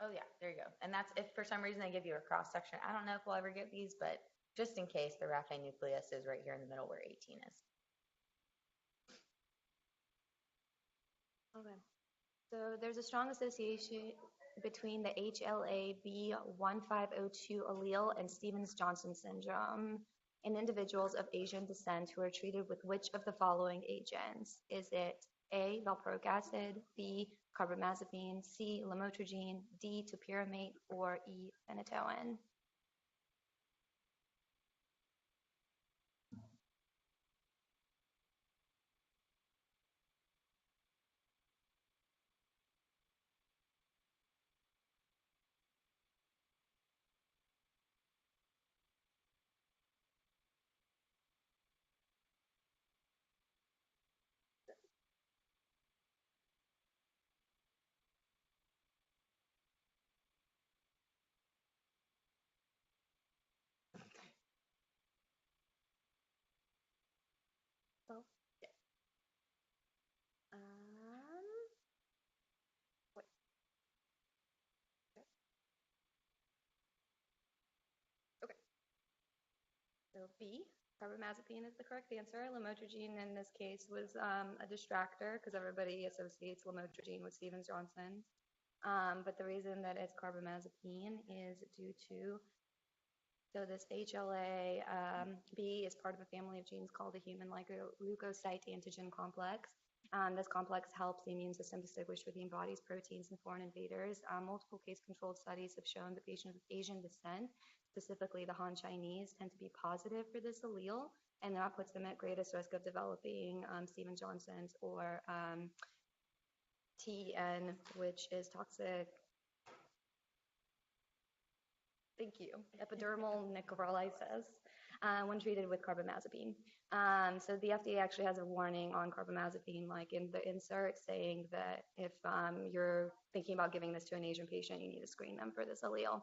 Oh yeah, there you go. And that's if for some reason they give you a cross section. I don't know if we'll ever get these, but just in case, the raphe nucleus is right here in the middle where 18 is. Okay. So there's a strong association between the HLA-B1502 allele and Stevens-Johnson syndrome in individuals of Asian descent who are treated with which of the following agents? Is it A, valproic acid, B, carbamazepine, C, lamotrigine, D, topiramate, or E, phenytoin? Oh, um, wait, okay. So B, carbamazepine is the correct answer. Lamotrigine in this case was a distractor because everybody associates lamotrigine with Stevens-Johnson. But the reason that it's carbamazepine is due to, so this HLA B is part of a family of genes called the human leukocyte antigen complex. This complex helps the immune system distinguish between body's proteins and foreign invaders. Multiple case-controlled studies have shown that patients with Asian descent, specifically the Han Chinese, tend to be positive for this allele, and that puts them at greatest risk of developing Stevens-Johnson's or TEN, which is toxic. Thank you. Epidermal necrolysis when treated with carbamazepine. So the FDA actually has a warning on carbamazepine, like in the insert, saying that if you're thinking about giving this to an Asian patient, you need to screen them for this allele.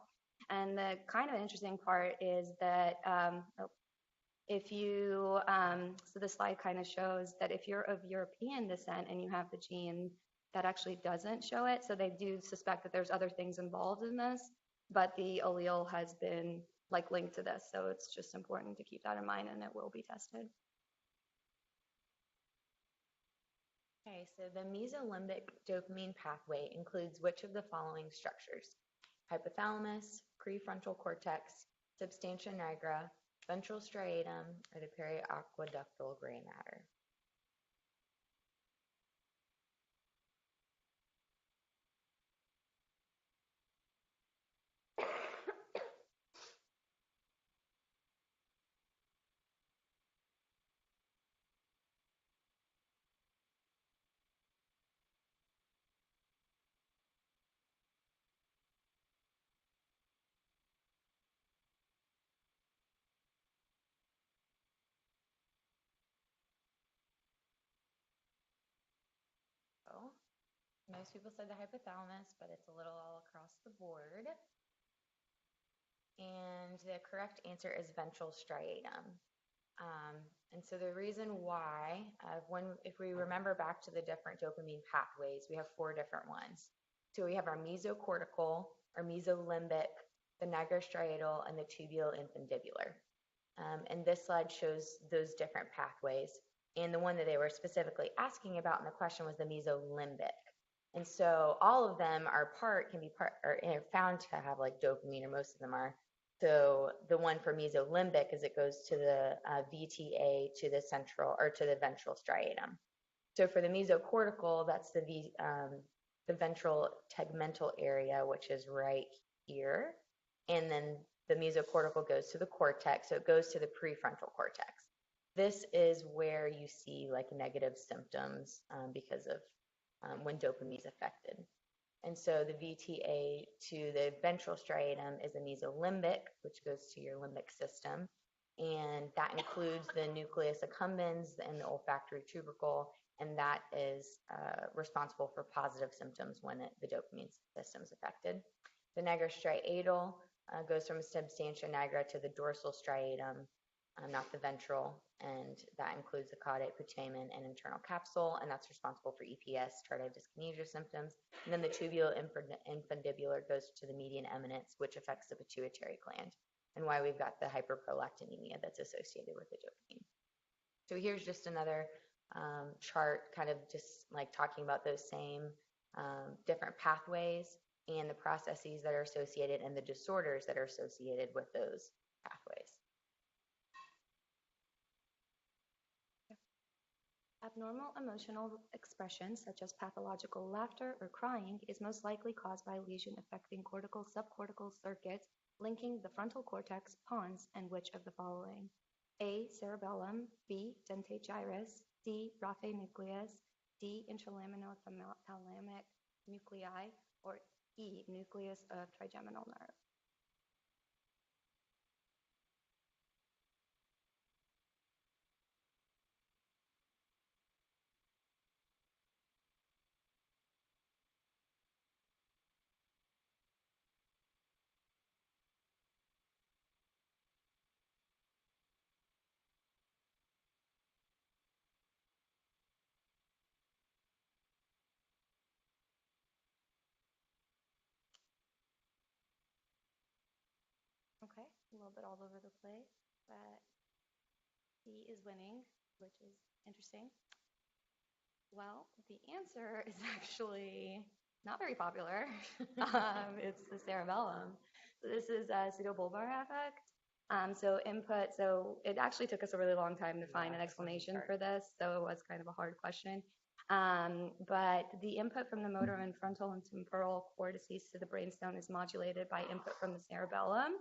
And the kind of interesting part is that if you, so the slide kind of shows that if you're of European descent and you have the gene, that actually doesn't show it. So they do suspect that there's other things involved in this, but the allele has been like linked to this. So it's just important to keep that in mind, and it will be tested. Okay, so the mesolimbic dopamine pathway includes which of the following structures? Hypothalamus, prefrontal cortex, substantia nigra, ventral striatum, or the periaqueductal gray matter? So most people said the hypothalamus, but it's a little all across the board. And the correct answer is ventral striatum. And so the reason why, if we remember back to the different dopamine pathways, we have 4 different ones. So we have our mesocortical, our mesolimbic, the nigrostriatal, and the tubule-infundibular. And this slide shows those different pathways. And the one that they were specifically asking about in the question was the mesolimbic. And so all of them can be found to have like dopamine, or most of them are. So the one for mesolimbic is it goes to the VTA, to the central or to the ventral striatum. So for the mesocortical, that's the ventral tegmental area, which is right here. And then the mesocortical goes to the cortex, so it goes to the prefrontal cortex. This is where you see like negative symptoms because of when dopamine is affected. And so the VTA to the ventral striatum is the mesolimbic, which goes to your limbic system. And that includes the nucleus accumbens and the olfactory tubercle. And that is responsible for positive symptoms when the dopamine system is affected. The nigrostriatal goes from substantia nigra to the dorsal striatum. not the ventral, and that includes the caudate, putamen, and internal capsule, and that's responsible for EPS, tardive dyskinesia symptoms. And then the tubulo-infundibular goes to the median eminence, which affects the pituitary gland, and why we've got the hyperprolactinemia that's associated with the dopamine. So here's just another chart, kind of just like talking about those same different pathways and the processes that are associated and the disorders that are associated with those pathways. Abnormal emotional expression, such as pathological laughter or crying, is most likely caused by a lesion affecting cortical subcortical circuits linking the frontal cortex, pons, and which of the following? A. Cerebellum, B. Dentate gyrus, C. Raphe nucleus, D. Intralamino-thalamic nuclei, or E. Nucleus of trigeminal nerve. Okay, a little bit all over the place, but C is winning, which is interesting. Well, the answer is actually not very popular. It's the cerebellum. So this is a pseudobulbar affect. So it actually took us a really long time to find an explanation for this, so it was kind of a hard question. But the input from the motor and frontal and temporal cortices to the brainstem is modulated by input from the cerebellum,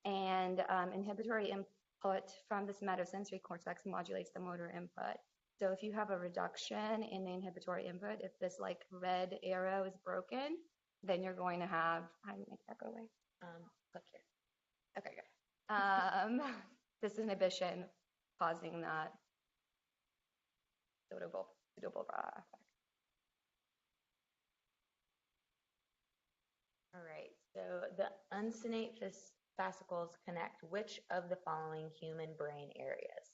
and inhibitory input from the somatosensory cortex modulates the motor input. So if you have a reduction in the inhibitory input, if this like red arrow is broken, then you're going to have, how do you make that go away? Click here. Okay, good. This inhibition causing that pseudobulbar effect. All right, so the uncinate fascicles connect which of the following human brain areas?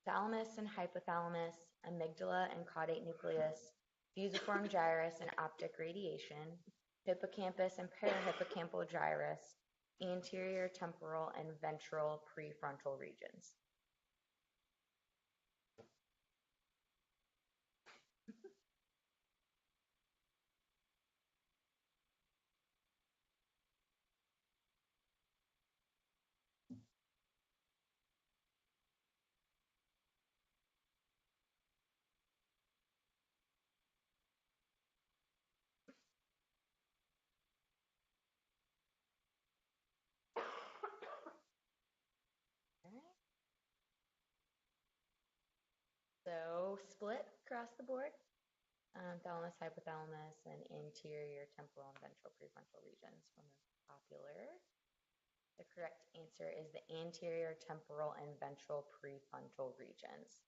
Thalamus and hypothalamus, amygdala and caudate nucleus, fusiform gyrus and optic radiation, hippocampus and parahippocampal gyrus, anterior temporal and ventral prefrontal regions. So split across the board, thalamus, hypothalamus, and anterior temporal and ventral prefrontal regions were most popular. The correct answer is the anterior temporal and ventral prefrontal regions.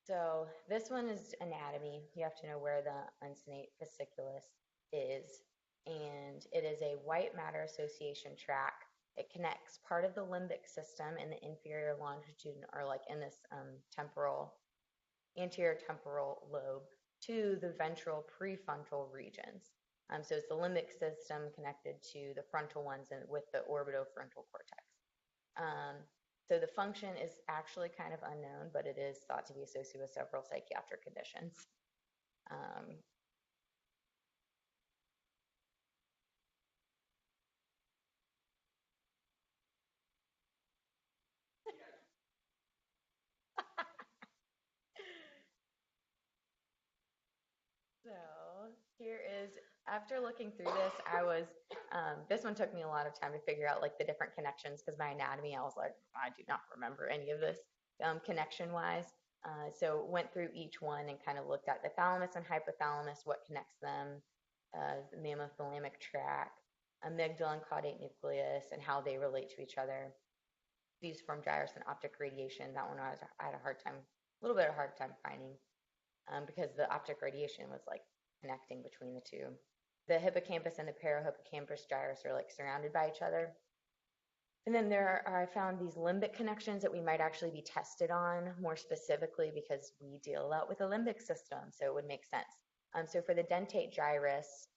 So this one is anatomy. You have to know where the uncinate fasciculus is, and it is a white matter association tract. It connects part of the limbic system in the inferior longitudinal, or like in this anterior temporal lobe, to the ventral prefrontal regions. So it's the limbic system connected to the frontal ones and with the orbitofrontal cortex. So the function is actually kind of unknown, but it is thought to be associated with several psychiatric conditions. So here is, after looking through this, this one took me a lot of time to figure out like the different connections, because my anatomy, I was like, I do not remember any of this connection-wise. So went through each one and kind of looked at the thalamus and hypothalamus, what connects them, the mammothalamic tract, amygdala and caudate nucleus, and how they relate to each other. Fusiform gyrus and optic radiation, that one I had a little bit of a hard time finding. Because the optic radiation was like connecting between the two. The hippocampus and the parahippocampus gyrus are like surrounded by each other. And then I found these limbic connections that we might actually be tested on more specifically because we deal a lot with the limbic system, so it would make sense. So for the dentate gyrus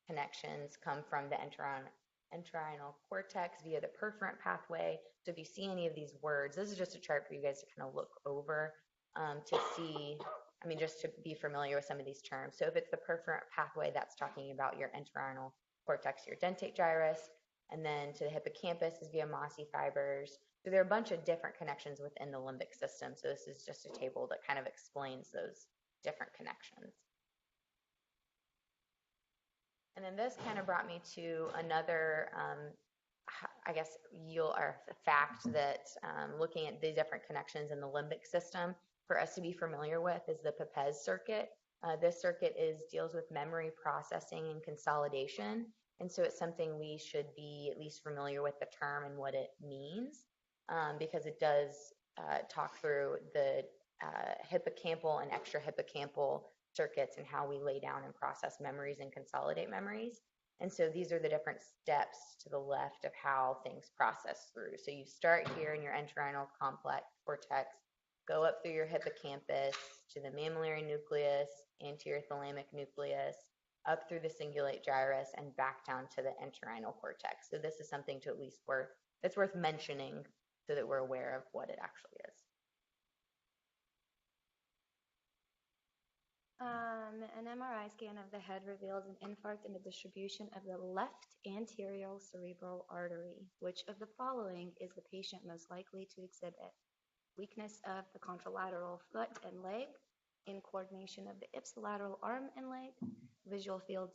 connections come from the entorhinal cortex via the perforant pathway. So if you see any of these words, this is just a chart for you guys to kind of look over to see, I mean, just to be familiar with some of these terms. So if it's the perforant pathway, that's talking about your entorhinal cortex, your dentate gyrus, and then to the hippocampus is via mossy fibers. So there are a bunch of different connections within the limbic system. So this is just a table that kind of explains those different connections. And then this kind of brought me to another, I guess, fact that looking at the different connections in the limbic system for us to be familiar with is the Pepez circuit. This circuit deals with memory processing and consolidation. And so it's something we should be at least familiar with the term and what it means, because it does talk through the hippocampal and extrahippocampal circuits and how we lay down and process memories and consolidate memories. And so these are the different steps to the left of how things process through. So you start here in your entorhinal complex cortex, go up through your hippocampus to the mammillary nucleus, anterior thalamic nucleus, up through the cingulate gyrus, and back down to the entorhinal cortex. So this is something to at least that's worth mentioning so that we're aware of what it actually is. An MRI scan of the head reveals an infarct in the distribution of the left anterior cerebral artery. Which of the following is the patient most likely to exhibit? Weakness of the contralateral foot and leg, incoordination of the ipsilateral arm and leg, visual field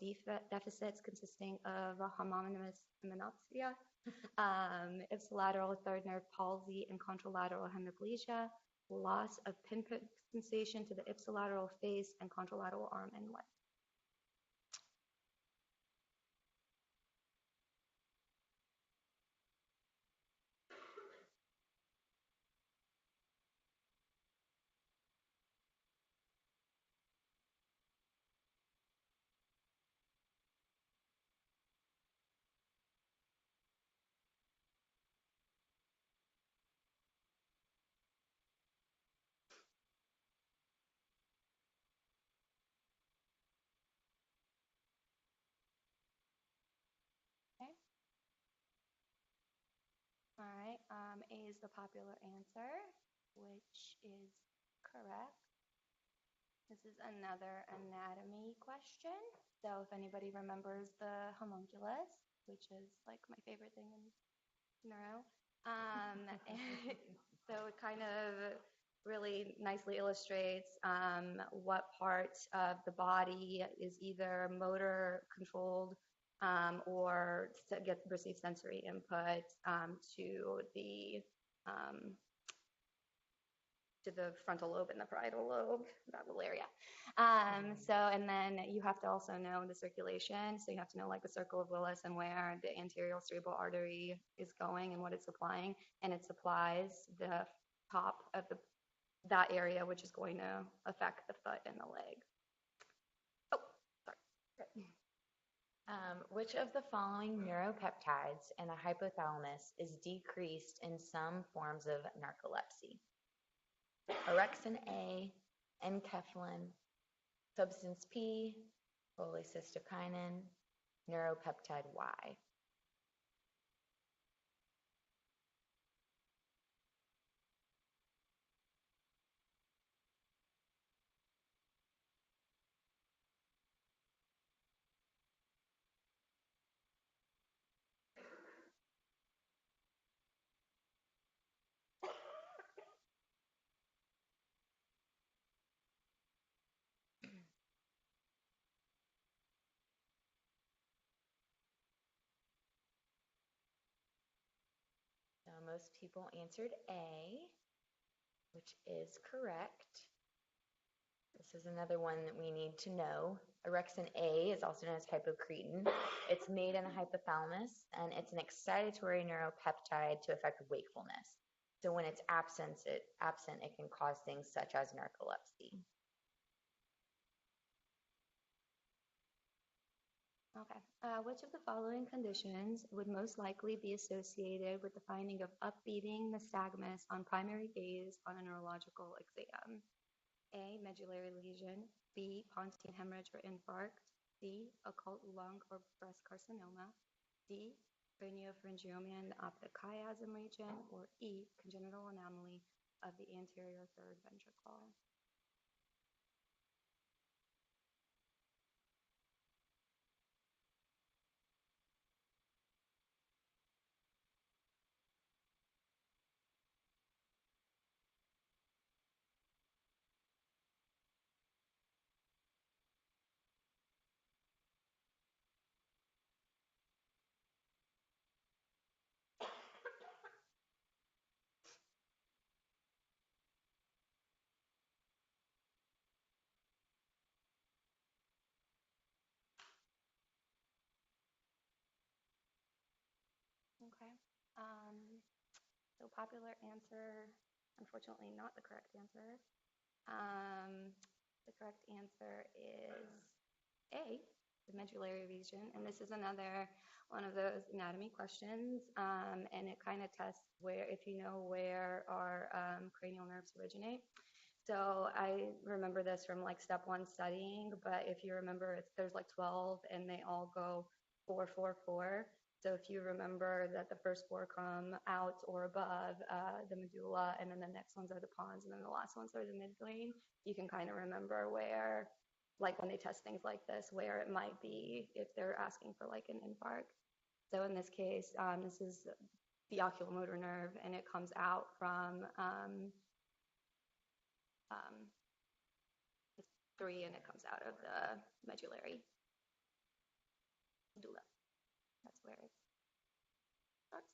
deficits consisting of homonymous hymenopsia, ipsilateral third nerve palsy and contralateral hemiplegia, loss of pinprick sensation to the ipsilateral face and contralateral arm and leg. Okay. All right. A is the popular answer, which is correct. This is another anatomy question. So if anybody remembers the homunculus, which is like my favorite thing in neuro, so it kind of really nicely illustrates what part of the body is either motor controlled or receive sensory input to the frontal lobe and the parietal lobe, that little area. And then you have to also know the circulation. So you have to know like the circle of Willis and where the anterior cerebral artery is going and what it's supplying. And it supplies the top of that area, which is going to affect the foot and the leg. Oh, sorry. Which of the following neuropeptides in the hypothalamus is decreased in some forms of narcolepsy? Orexin A, enkephalin, substance P, cholecystokinin, neuropeptide Y. So most people answered A, which is correct. This is another one that we need to know. Orexin A is also known as hypocretin. It's made in the hypothalamus, and it's an excitatory neuropeptide to affect wakefulness. So when it's absent, it can cause things such as narcolepsy. Okay. Which of the following conditions would most likely be associated with the finding of upbeating nystagmus on primary gaze on a neurological exam? A, medullary lesion. B, pontine hemorrhage or infarct. C, occult lung or breast carcinoma. D, craniopharyngioma in the optic chiasm region. Or E, congenital anomaly of the anterior third ventricle. Okay. So popular answer, unfortunately not the correct answer. The correct answer is A, the medullary region. And this is another one of those anatomy questions. And it kind of tests where, if you know where our cranial nerves originate. So I remember this from like step one studying, but if you remember, there's like 12 and they all go 4, 4, 4. So if you remember that the first 4 come out or above the medulla, and then the next ones are the pons, and then the last ones are the midbrain, you can kind of remember where, like when they test things like this, where it might be if they're asking for like an infarct. So in this case, this is the oculomotor nerve, and it comes out from it's 3, and it comes out of the medullary medulla. That's where it starts.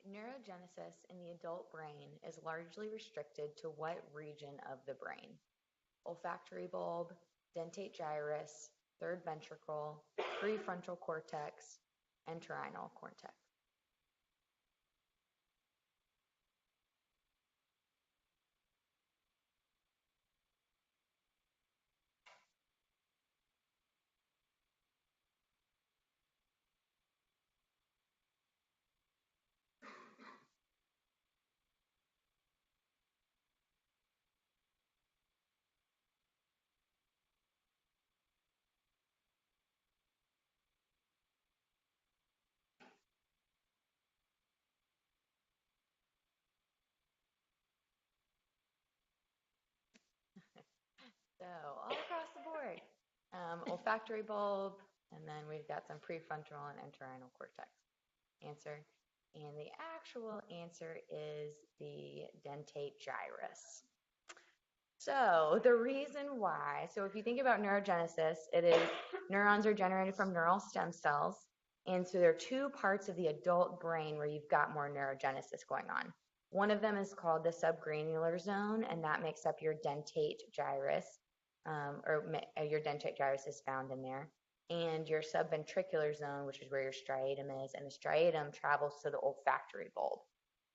Neurogenesis in the adult brain is largely restricted to what region of the brain? Olfactory bulb, dentate gyrus, third ventricle, prefrontal cortex, entorhinal cortex. So all across the board, olfactory bulb, and then we've got some prefrontal and entorhinal cortex. Answer. And the actual answer is the dentate gyrus. So the reason why, so if you think about neurogenesis, it is neurons are generated from neural stem cells. And so there are 2 parts of the adult brain where you've got more neurogenesis going on. One of them is called the subgranular zone, and that makes up your dentate gyrus, or your dentate gyrus is found in there. And your subventricular zone, which is where your striatum is, and the striatum travels to the olfactory bulb.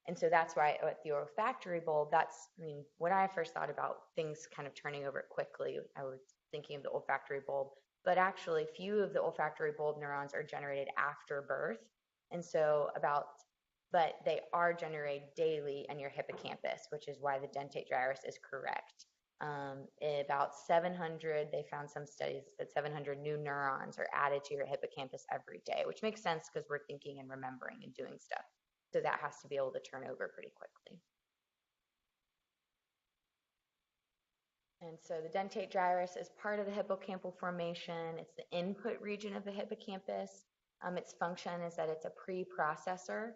And so that's why at the olfactory bulb, when I first thought about things kind of turning over quickly, I was thinking of the olfactory bulb, but actually few of the olfactory bulb neurons are generated after birth. And so but they are generated daily in your hippocampus, which is why the dentate gyrus is correct. About 700, they found some studies that 700 new neurons are added to your hippocampus every day, which makes sense because we're thinking and remembering and doing stuff. So that has to be able to turn over pretty quickly. And so the dentate gyrus is part of the hippocampal formation. It's the input region of the hippocampus. Its function is that it's a preprocessor,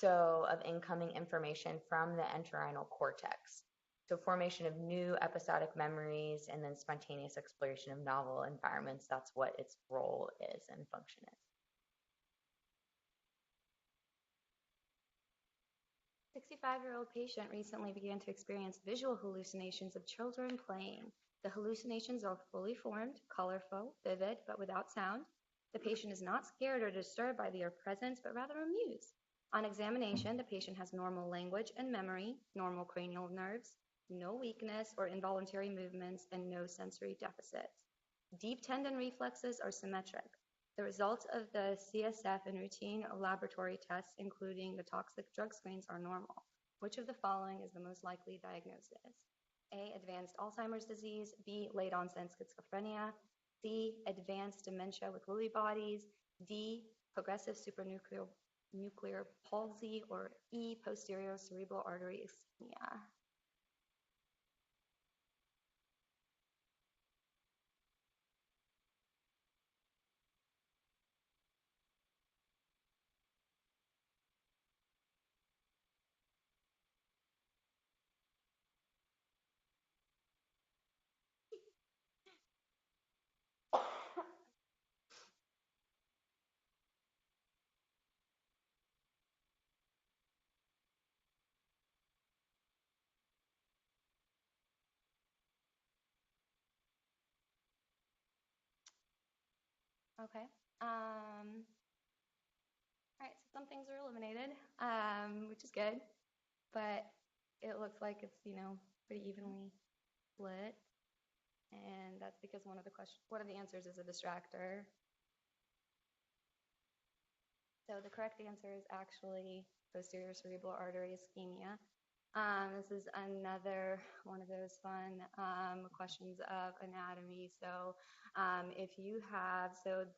of incoming information from the entorhinal cortex. So formation of new episodic memories and then spontaneous exploration of novel environments, that's what its role is and function is. 65-year-old patient recently began to experience visual hallucinations of children playing. The hallucinations are fully formed, colorful, vivid, but without sound. The patient is not scared or disturbed by their presence, but rather amused. On examination, the patient has normal language and memory, normal cranial nerves, no weakness or involuntary movements, and no sensory deficits. Deep tendon reflexes are symmetric. The results of the CSF and routine laboratory tests, including the toxic drug screens, are normal. Which of the following is the most likely diagnosis? A, advanced Alzheimer's disease, B, late onset schizophrenia, C, advanced dementia with Lewy bodies, D, progressive supranuclear palsy, or E, posterior cerebral artery ischemia. Okay. All right, so some things are eliminated, which is good, but it looks like it's, pretty evenly split. And that's because one of the answers is a distractor. So the correct answer is actually posterior cerebral artery ischemia. This is another one of those fun questions of anatomy. So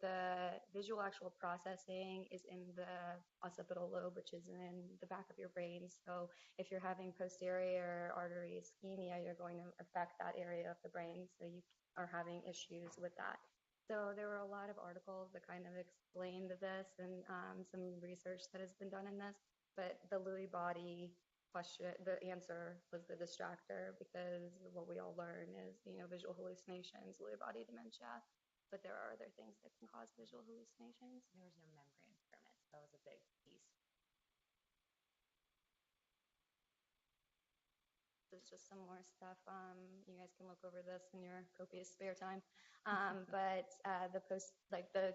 the visual actual processing is in the occipital lobe, which is in the back of your brain. So if you're having posterior artery ischemia, you're going to affect that area of the brain. So you are having issues with that. So there were a lot of articles that kind of explained this and some research that has been done in this. But the Lewy body question, the answer was the distractor, because what we all learn is, visual hallucinations, Lewy body dementia, but there are other things that can cause visual hallucinations. There was no memory impairment. That was a big piece. There's just some more stuff. You guys can look over this in your copious spare time. But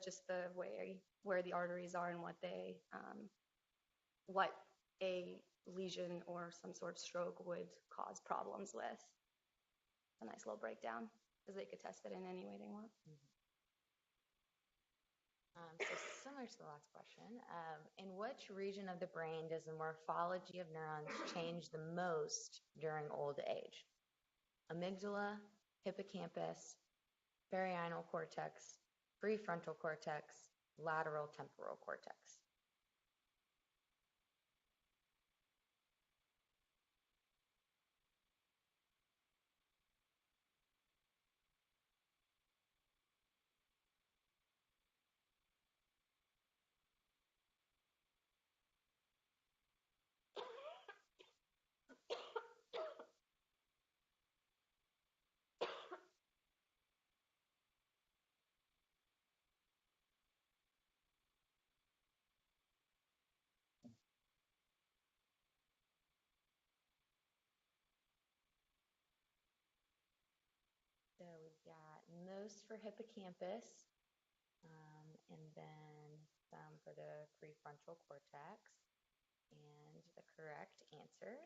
just the way where the arteries are and what a lesion or some sort of stroke would cause problems with. A nice little breakdown, because they could test it in any way they want. So similar to the last question, in which region of the brain does the morphology of neurons change the most during old age? Amygdala, hippocampus, perianal cortex, prefrontal cortex, lateral temporal cortex. So we've got most for hippocampus, and then some for the prefrontal cortex. And the correct answer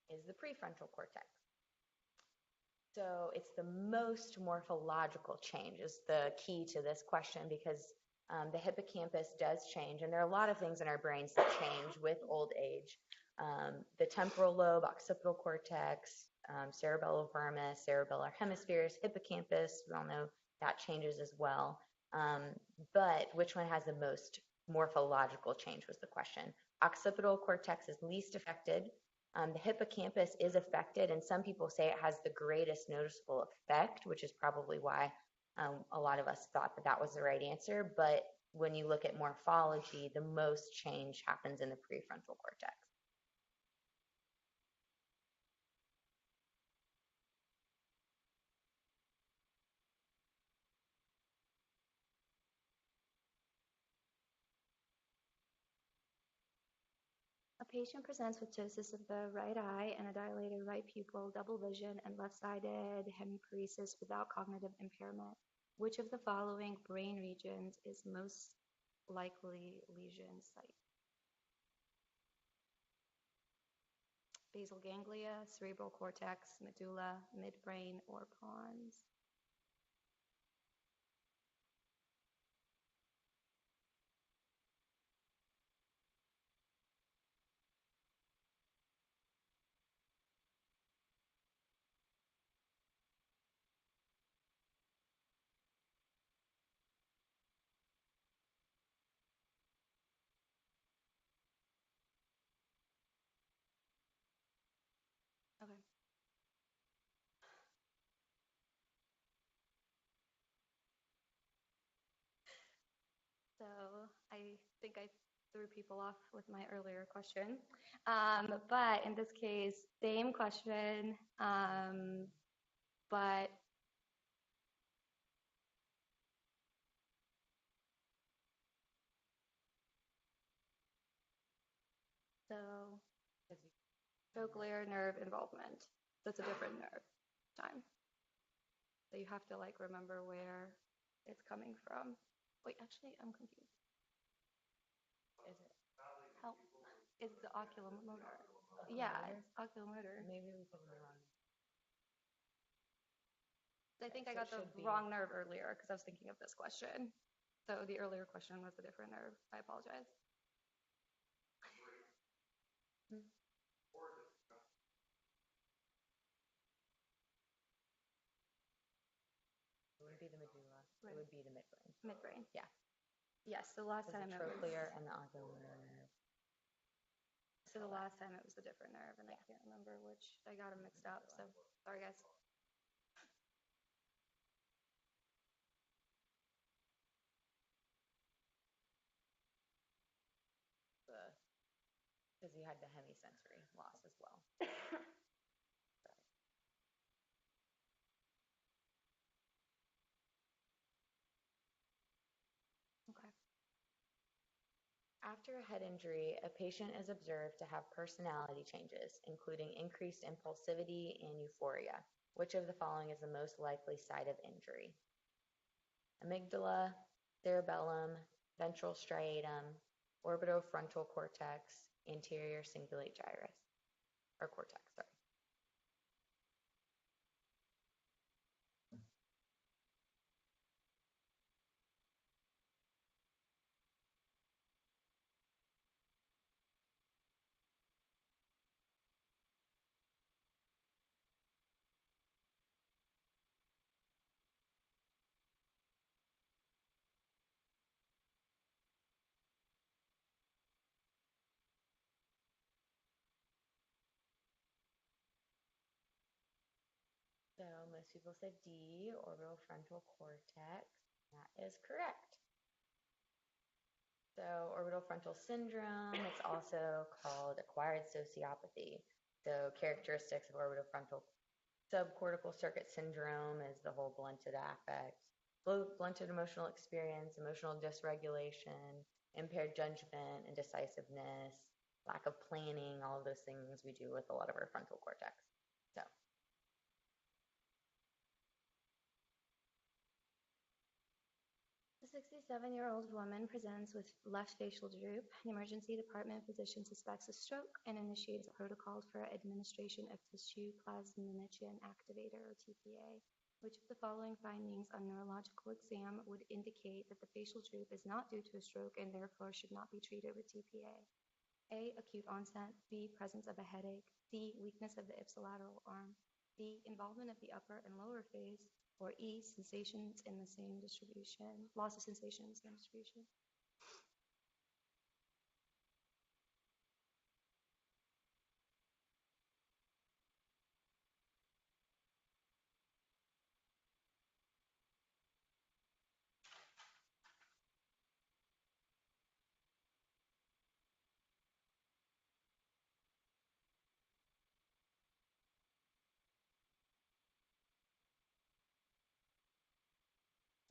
is the prefrontal cortex. So it's the most morphological change is the key to this question, because the hippocampus does change, and there are a lot of things in our brains that change with old age. The temporal lobe, occipital cortex, cerebellovermis, cerebellar hemispheres, hippocampus, we all know that changes as well. But which one has the most morphological change was the question. Occipital cortex is least affected. The hippocampus is affected, and some people say it has the greatest noticeable effect, which is probably why a lot of us thought that was the right answer. But when you look at morphology, the most change happens in the prefrontal cortex. A patient presents with ptosis of the right eye and a dilated right pupil, double vision, and left-sided hemiparesis without cognitive impairment. Which of the following brain regions is most likely lesion site? basal ganglia, cerebral cortex, medulla, midbrain, or pons. Okay. So I think I threw people off with my earlier question. But in this case, same question, but so trochlear nerve involvement. That's a different nerve time. So you have to like remember where it's coming from. Wait, actually, I'm confused. Is it? Help. Is the oculomotor? Yeah, it's oculomotor. Maybe we put it wrong. I think I So got it the should be- wrong nerve earlier because I was thinking of this question. So the earlier question was a different nerve. I apologize. It wouldn't be the medulla. Right. It would be the midbrain. Midbrain. Yeah. Yes, the last Because time the it was. trochlear and the oculomotor nerve. So the last time it was a different nerve, and I can't remember which. I got them mixed up. So sorry, guys. Because you had the hemisensory loss as well. Okay. After a head injury, a patient is observed to have personality changes, including increased impulsivity and euphoria. Which of the following is the most likely site of injury? Amygdala, cerebellum, ventral striatum, orbitofrontal cortex, anterior cingulate gyrus, or cortex, sorry. So most people said D, orbitofrontal cortex. That is correct. So orbital frontal syndrome, it's also called acquired sociopathy. So characteristics of orbitofrontal subcortical circuit syndrome is the whole blunted affect, blunted emotional experience, emotional dysregulation, impaired judgment and decisiveness, lack of planning, all of those things we do with a lot of our frontal cortex. So A 67-year-old woman presents with left facial droop. The emergency department physician suspects a stroke and initiates protocols for administration of tissue plasminogen activator, or TPA. Which of the following findings on neurological exam would indicate that the facial droop is not due to a stroke and therefore should not be treated with TPA? A, acute onset. B, presence of a headache. C, weakness of the ipsilateral arm. D, involvement of the upper and lower face. Or E, sensations in the same distribution. Loss of sensation in the same distribution.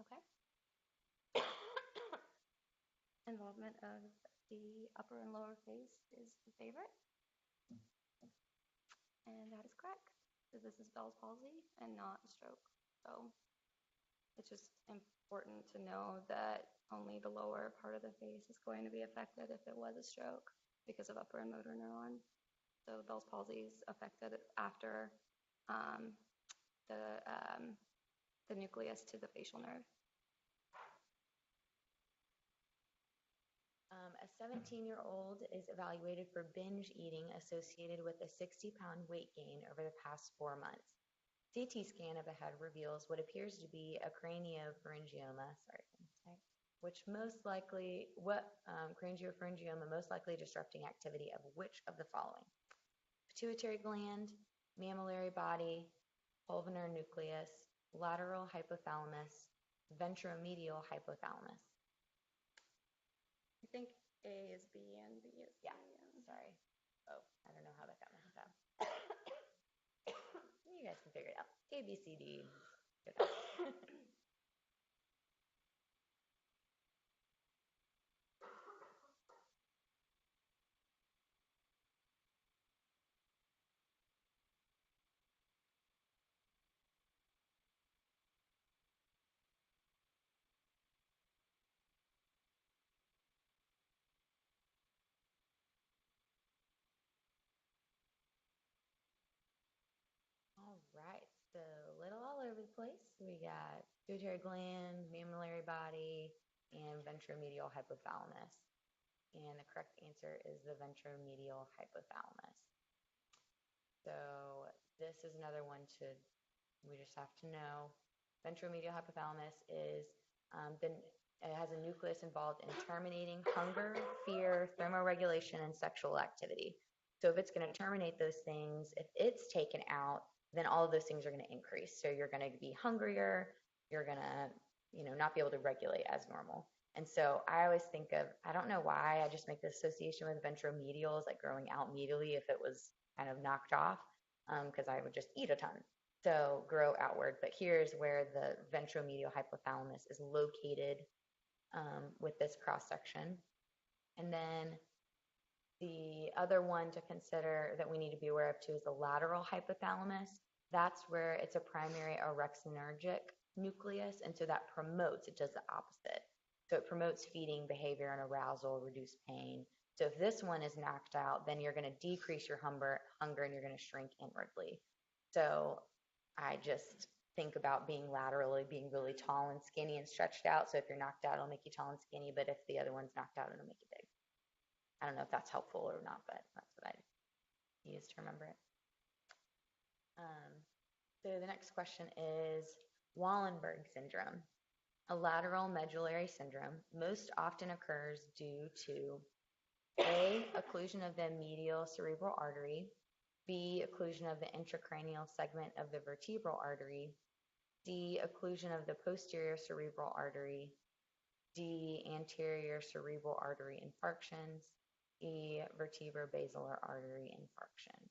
Okay. Involvement of the upper and lower face is the favorite. And that is correct. So this is Bell's palsy and not a stroke. So it's just important to know that only the lower part of the face is going to be affected if it was a stroke because of upper and motor neuron. So Bell's palsy is affected after um, the nucleus to the facial nerve. A 17-year-old is evaluated for binge eating associated with a 60-pound weight gain over the past 4 months. CT scan of the head reveals what appears to be a craniopharyngioma, craniopharyngioma most likely disrupting activity of which of the following? Pituitary gland, mammillary body, pulvinar nucleus, lateral hypothalamus, ventromedial hypothalamus. I think A is B and B is C. Yeah, sorry. Oh, I don't know how that got messed up. You guys can figure it out. A, B, C, D. All right, so a little all over the place. We got pituitary gland, mammillary body, and ventromedial hypothalamus. And the correct answer is the ventromedial hypothalamus. So this is another one we just have to know. Ventromedial hypothalamus it has a nucleus involved in terminating hunger, fear, thermoregulation, and sexual activity. So if it's going to terminate those things, if it's taken out, then all of those things are going to increase. So you're going to be hungrier, you're going to, not be able to regulate as normal. And so I always think of, I don't know why, I just make the association with ventromedial as like growing out medially if it was kind of knocked off, because I would just eat a ton. So grow outward. But here's where the ventromedial hypothalamus is located with this cross section. And then the other one to consider that we need to be aware of too is the lateral hypothalamus. That's where it's a primary orexinergic nucleus. And so that it does the opposite. So it promotes feeding behavior and arousal, reduce pain. So if this one is knocked out, then you're going to decrease your hunger and you're going to shrink inwardly. So I just think about being laterally, being really tall and skinny and stretched out. So if you're knocked out, it'll make you tall and skinny. But if the other one's knocked out, it'll make you big. I don't know if that's helpful or not, but that's what I use to remember it. So the next question is Wallenberg syndrome. A lateral medullary syndrome most often occurs due to A, occlusion of the medial cerebral artery, B, occlusion of the intracranial segment of the vertebral artery, D, occlusion of the posterior cerebral artery, D, anterior cerebral artery infarctions, E, vertebro-basilar artery infarctions.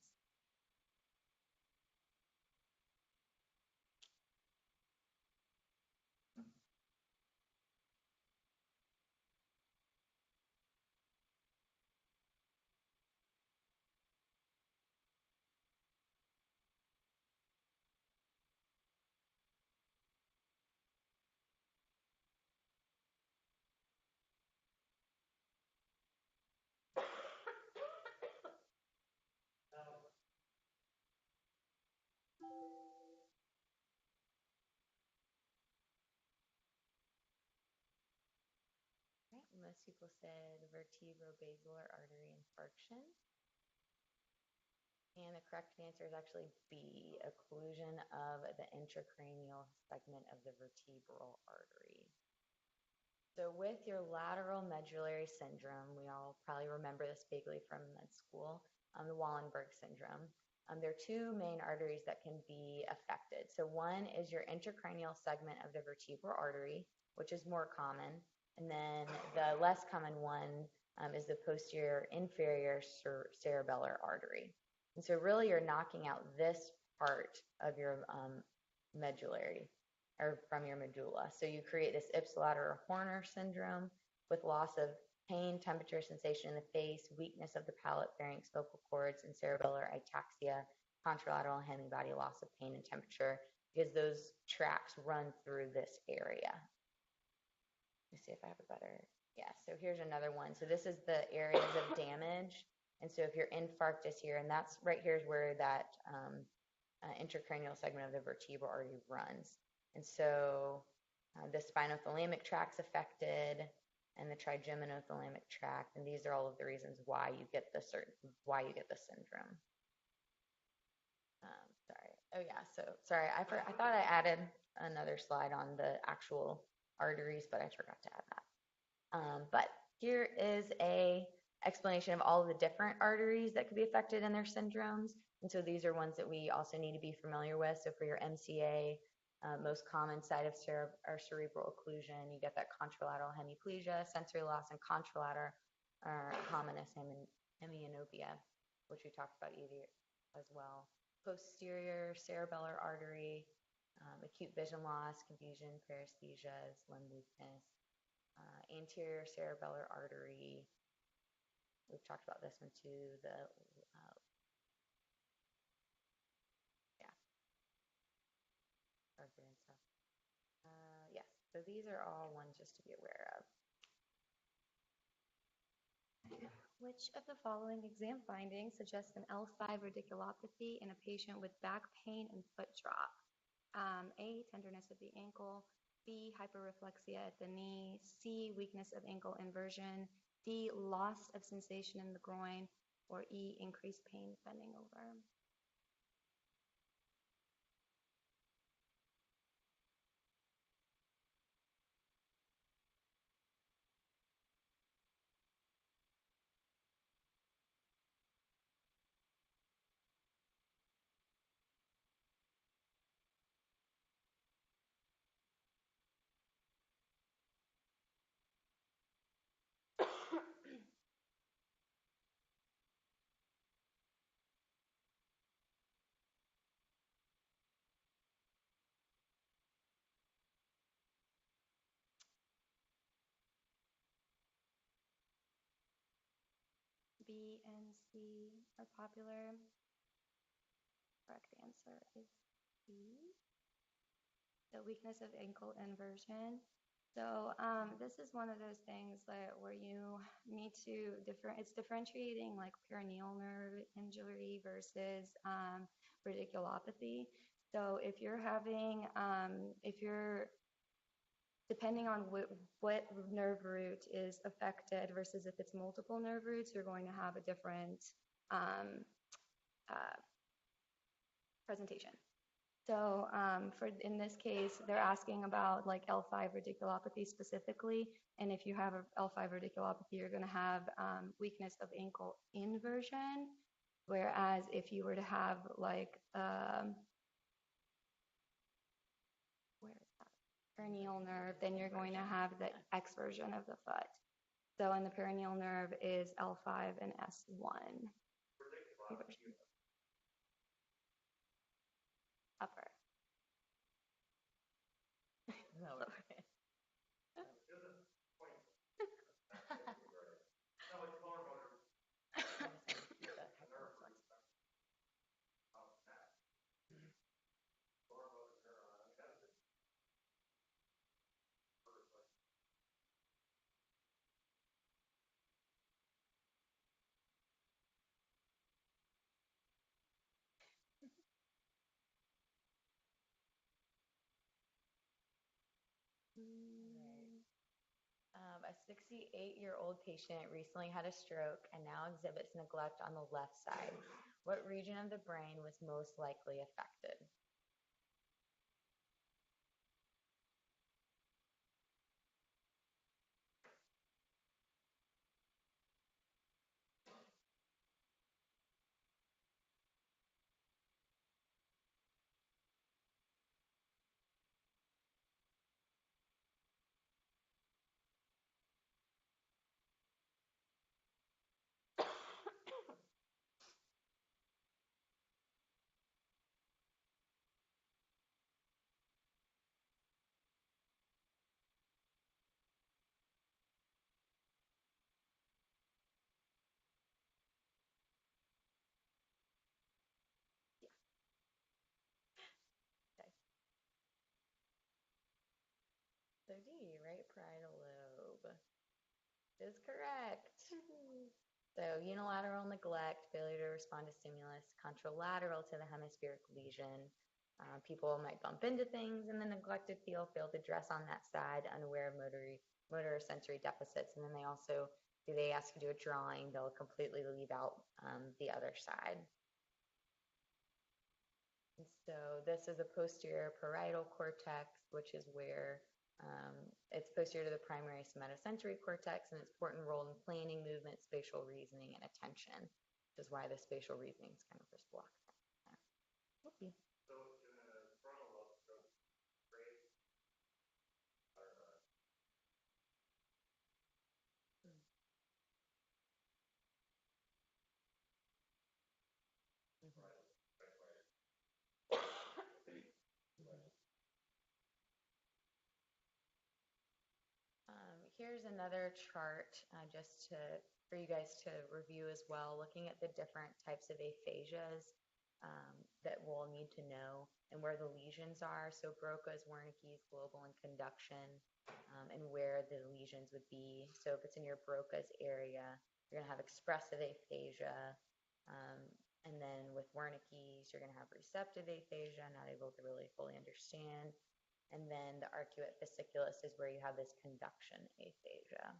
Most people said vertebro-basilar artery infarction. And the correct answer is actually B, occlusion of the intracranial segment of the vertebral artery. So with your lateral medullary syndrome, we all probably remember this vaguely from med school, the Wallenberg syndrome. There are two main arteries that can be affected. So one is your intracranial segment of the vertebral artery, which is more common. And then the less common one is the posterior inferior cerebellar artery. And so really you're knocking out this part of your medullary or from your medulla. So you create this ipsilateral Horner syndrome with loss of pain, temperature, sensation in the face, weakness of the palate, pharynx, vocal cords, and cerebellar ataxia, contralateral hemibody loss of pain and temperature, because those tracts run through this area. Let me see if I have a better, yeah, so here's another one. So this is the areas of damage. And so if your infarct is here, and that's right here is where that intracranial segment of the vertebral artery runs. And so the spinothalamic tract's affected and the trigeminothalamic tract, and these are all of the reasons why you get the syndrome. Sorry. Oh yeah. So sorry. I thought I added another slide on the actual arteries, but I forgot to add that. But here is a explanation of all of the different arteries that could be affected in their syndromes. And so these are ones that we also need to be familiar with. So for your MCA, most common site of cerebral occlusion, you get that contralateral hemiplegia, sensory loss, and contralateral hominis hemianopia, which we talked about as well. Posterior cerebellar artery, acute vision loss, confusion, paresthesias, limb weakness. Anterior cerebellar artery, we've talked about this one too, the artery and stuff. Yes, so these are all ones just to be aware of. Which of the following exam findings suggests an L5 radiculopathy in a patient with back pain and foot drop? A, tenderness of the ankle, B, hyperreflexia at the knee, C, weakness of ankle inversion, D, loss of sensation in the groin, or E, increased pain bending over. B and C are popular. Correct answer is C. The weakness of ankle inversion. So this is one of those things that where you need to it's differentiating like peroneal nerve injury versus radiculopathy. So if you're having, depending on what nerve root is affected versus if it's multiple nerve roots, you're going to have a different presentation. So in this case, they're asking about like L5 radiculopathy specifically. And if you have a L5 radiculopathy, you're going to have weakness of ankle inversion. Whereas if you were to have like, where is that? Peroneal nerve, then you're going to have the exversion of the foot. So, and the peroneal nerve is L5 and S1. Upper. Lower. A 68-year-old patient recently had a stroke and now exhibits neglect on the left side. What region of the brain was most likely affected? So D, right parietal lobe, is correct. So unilateral neglect, failure to respond to stimulus, contralateral to the hemispheric lesion. People might bump into things in the neglected field, fail to dress on that side, unaware of motor or sensory deficits. And then they ask you to do a drawing, they'll completely leave out the other side. And so this is a posterior parietal cortex, which is where it's posterior to the primary somatosensory cortex, and its important role in planning, movement, spatial reasoning, and attention, which is why the spatial reasoning is kind of just blocked. Okay. So in a frontal lobe stroke, great, or Here's another chart just for you guys to review as well, looking at the different types of aphasias that we'll need to know and where the lesions are. So Broca's, Wernicke's, global, and conduction, and where the lesions would be. So if it's in your Broca's area, you're going to have expressive aphasia. And then with Wernicke's, you're going to have receptive aphasia, not able to really fully understand. And then the arcuate fasciculus is where you have this conduction aphasia.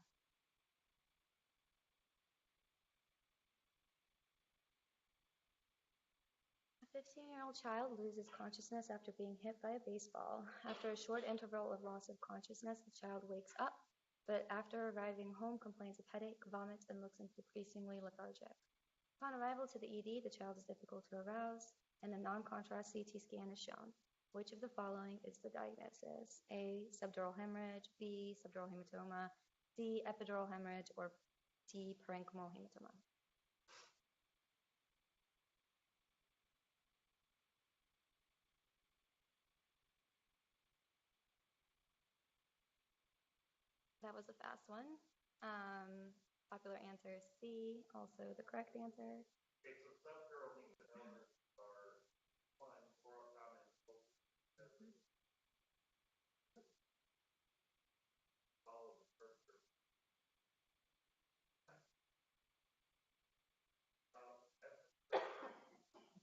A 15-year-old child loses consciousness after being hit by a baseball. After a short interval of loss of consciousness, the child wakes up, but after arriving home complains of headache, vomits, and looks increasingly lethargic. Upon arrival to the ED, the child is difficult to arouse, and a non-contrast CT scan is shown. Which of the following is the diagnosis? A, subdural hemorrhage, B, subdural hematoma, C, epidural hemorrhage, or D, parenchymal hematoma? That was a fast one. Popular answer is C, also the correct answer. okay, so subdural hematomas are one more common follow the structure.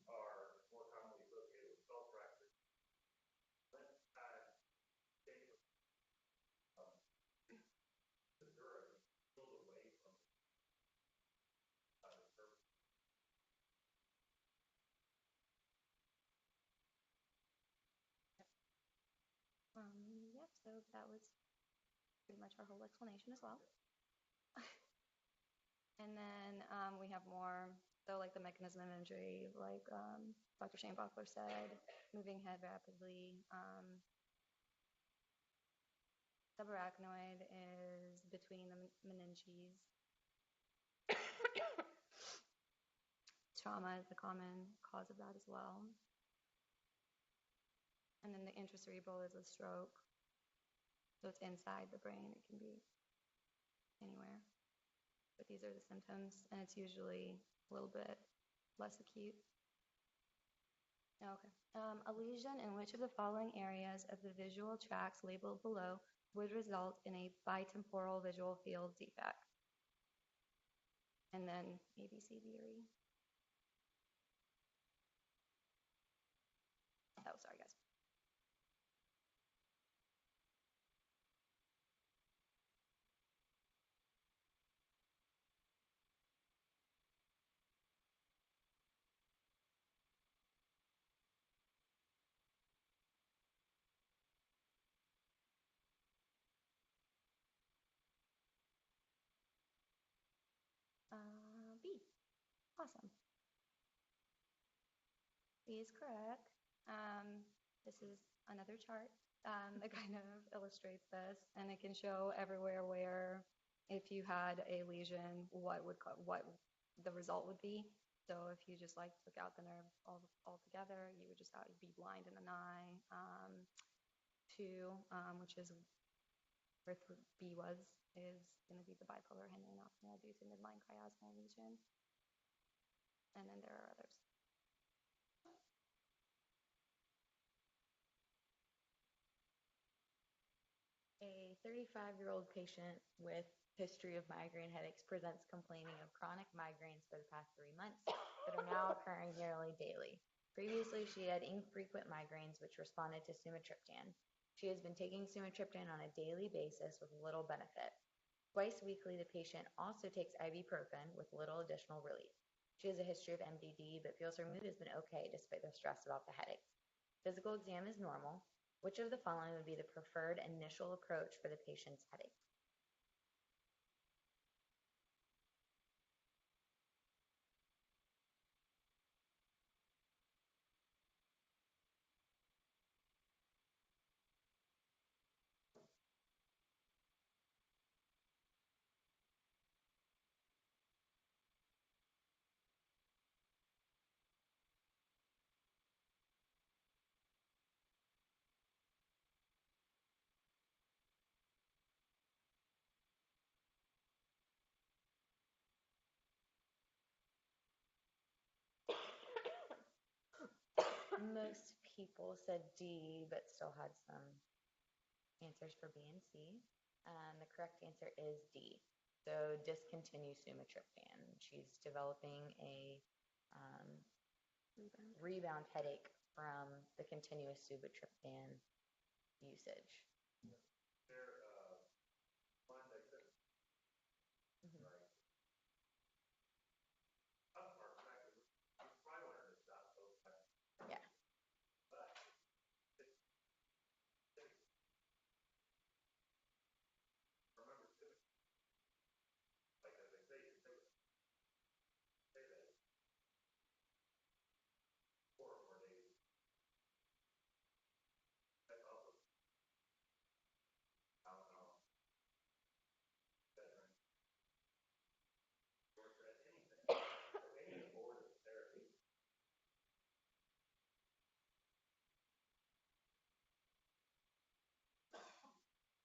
Are more commonly associated with skull fractures. Lynn state the dura pulled away from the surface. Yep, so that was pretty much our whole explanation as well. And then we have more, so like the mechanism of injury, like Dr. Shane Bachler said, moving head rapidly. Subarachnoid is between the meninges. Trauma is the common cause of that as well. And then the intracerebral is a stroke. So it's inside the brain. It can be anywhere. But these are the symptoms, and it's usually a little bit less acute. Okay. A lesion in which of the following areas of the visual tracts labeled below would result in a bitemporal visual field defect? And then A, B, C, D, or E. Oh, sorry, guys. B. Awesome. B is correct. This is another chart that kind of illustrates this, and it can show everywhere where if you had a lesion, what the result would be. So if you just like took out the nerve altogether, you would just be blind in an eye. 2, which is where B is going to be the bipolar Henry apnea due to midline chiasmal lesion. And then there are others. A 35-year-old patient with history of migraine headaches presents complaining of chronic migraines for the past 3 months that are now occurring nearly daily. Previously, she had infrequent migraines which responded to sumatriptan. She has been taking sumatriptan on a daily basis with little benefit. Twice weekly, the patient also takes ibuprofen with little additional relief. She has a history of MDD, but feels her mood has been okay despite the stress about the headaches. Physical exam is normal. Which of the following would be the preferred initial approach for the patient's headache? Most people said D, but still had some answers for B and C. The correct answer is D. So discontinue sumatriptan. She's developing a rebound headache from the continuous sumatriptan usage. There, one that could, Mhm. right? Tough part, actually, you probably wanted to stop those types, Yeah. but it's, remember, typically, like as they say, you say that it's 4 or more days. That's also Tylenol, veteran, or for anything. So any board of therapy,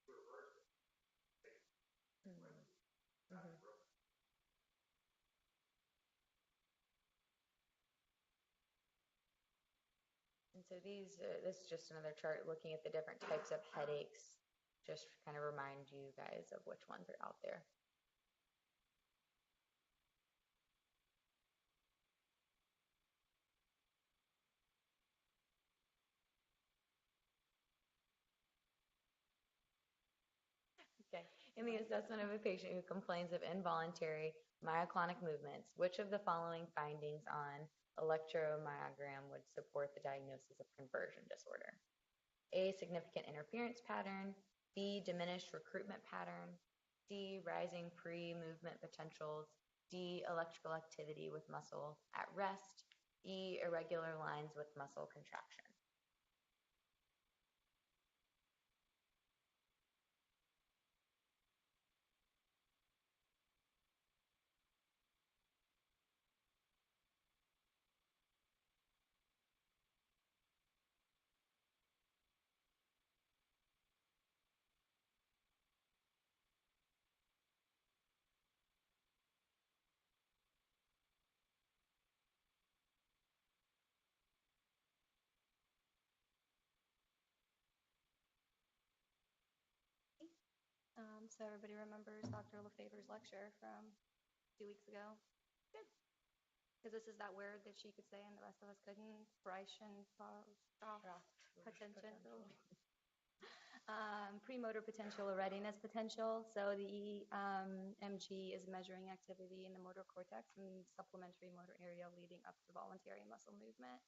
reverse it. Mhm. Mhm. And so this is just another chart looking at the different types of headaches, just to kind of remind you guys of which ones are out there. Okay. In the assessment of a patient who complains of involuntary myoclonic movements, which of the following findings on electromyogram would support the diagnosis of conversion disorder? A, significant interference pattern. B, diminished recruitment pattern. C, rising pre-movement potentials. D, electrical activity with muscle at rest. E, irregular lines with muscle contraction. So everybody remembers Dr. Lefever's lecture from 2 weeks ago? Good. Because this is that word that she could say and the rest of us couldn't. Bryson potential. Premotor potential or readiness potential. So the MG is measuring activity in the motor cortex and supplementary motor area leading up to voluntary muscle movement.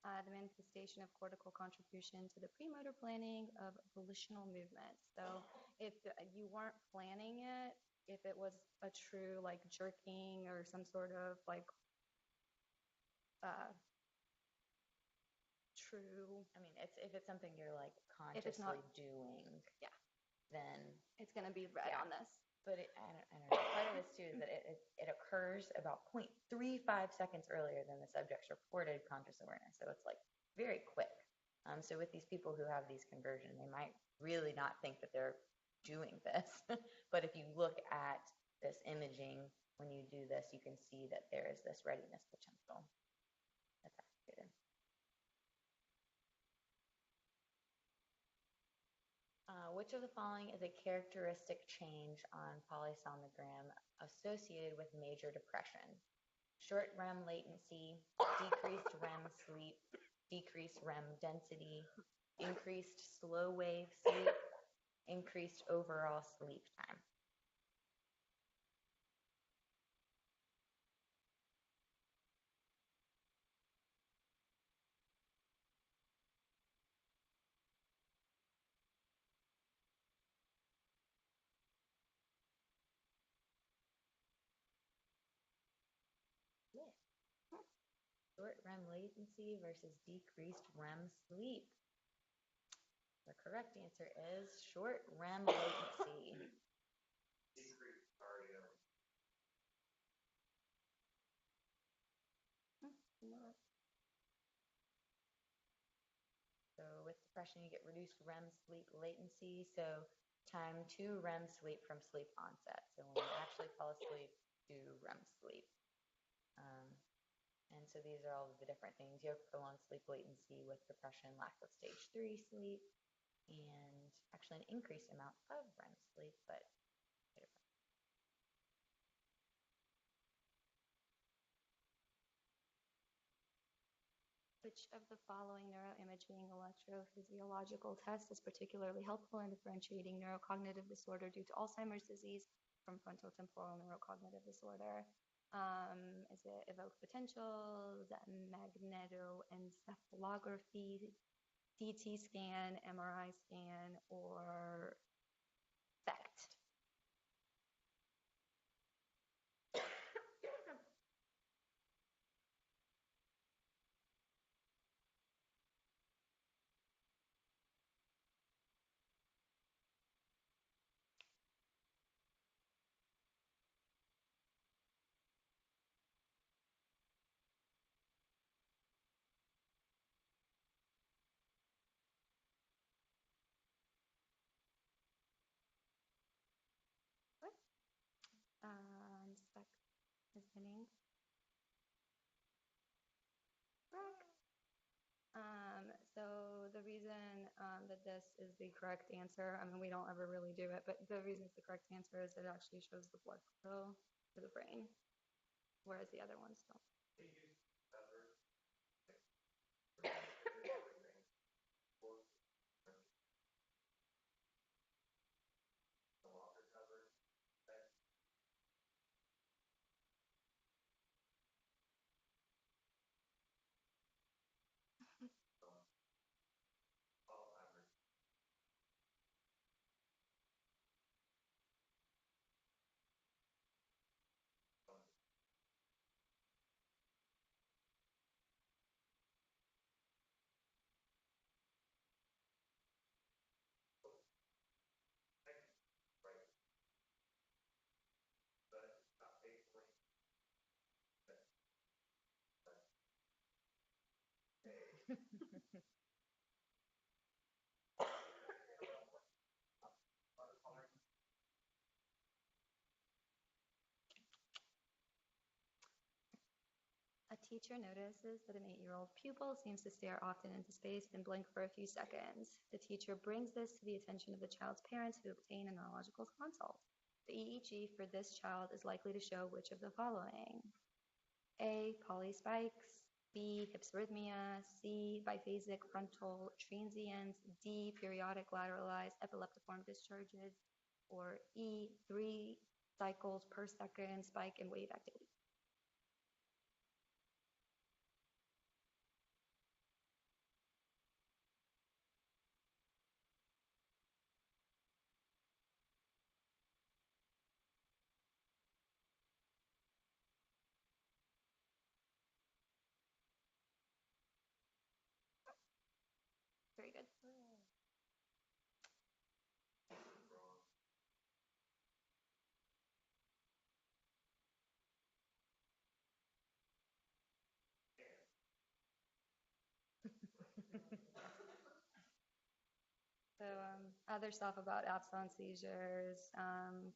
The manifestation of cortical contribution to the premotor planning of volitional movement. So if you weren't planning it, if it was a true like jerking or some sort of like true. I mean, if it's something you're like If it's not- consciously doing, Yeah. then It's going to be red Yeah. on this. But I don't know. Part of this too is that it occurs about 0.35 seconds earlier than the subject's reported conscious awareness. So it's like very quick. So with these people who have these conversions, they might really not think that they're doing this. But if you look at this imaging, when you do this, you can see that there is this readiness potential that's activated. Which of the following is a characteristic change on polysomnogram associated with major depression? Short REM latency, decreased REM sleep, decreased REM density, increased slow wave sleep, increased overall sleep time. Yeah. Short REM latency versus decreased REM sleep. The correct answer is short REM latency. Decrease REM. No. So with depression, you get reduced REM sleep latency. So time to REM sleep from sleep onset. So when you actually fall asleep, do REM sleep. And so these are all of the different things. You have prolonged sleep latency with depression, lack of stage 3 sleep, and actually an increased amount of REM sleep, but Which of the following neuroimaging electrophysiological tests is particularly helpful in differentiating neurocognitive disorder due to Alzheimer's disease from frontotemporal neurocognitive disorder? Is it evoked potential? Is that magnetoencephalography, CT scan, MRI scan, or SPECT? SPECT is winning. Correct. So the reason that this is the correct answer, I mean, we don't ever really do it, but the reason it's the correct answer is it actually shows the blood flow to the brain, whereas the other ones don't. They use Azra. A teacher notices that an 8-year-old pupil seems to stare often into space and blink for a few seconds. The teacher brings this to the attention of the child's parents who obtain a neurological consult. The EEG for this child is likely to show which of the following? A. Polyspikes. B. Hypsarrhythmia. C. Biphasic frontal transients. D. Periodic lateralized epileptiform discharges. Or E. 3 cycles per second spike in wave activity. Very good. So other stuff about absence seizures,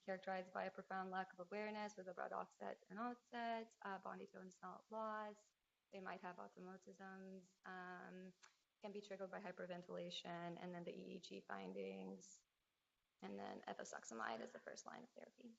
characterized by a profound lack of awareness with abrupt offset and onset, body tone smell loss. They might have automatisms. can be triggered by hyperventilation, and then the EEG findings. And then ethosuximide is the first line of therapy.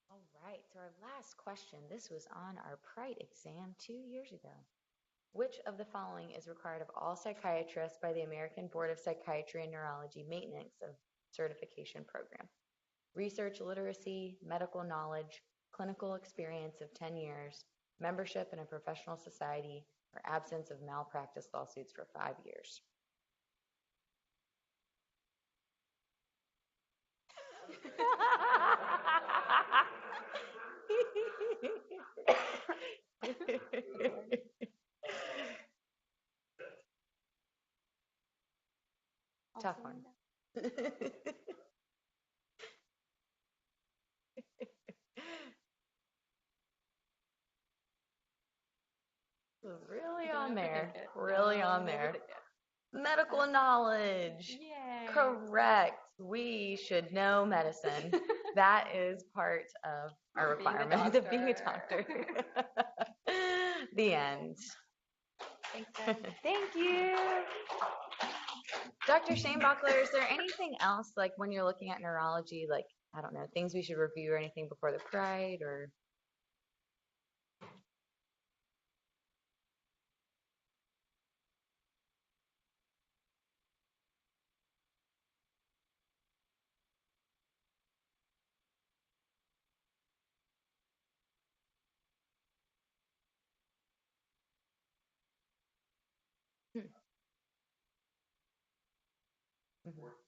All right, so our last question, this was on our PRITE exam 2 years ago. Which of the following is required of all psychiatrists by the American Board of Psychiatry and Neurology Maintenance of Certification Program? Research literacy, medical knowledge, clinical experience of 10 years, membership in a professional society, or absence of malpractice lawsuits for 5 years. Tough one. Really on there. Really on there. Medical knowledge. Yay. Correct. We should know medicine. That is part of our Being a requirement of being a doctor. doctor. The end. Thanks, guys. Thank you. Dr. Shanebuckler, is there anything else, like when you're looking at neurology, like, I don't know, things we should review or anything before the PRIDE or? Mhm.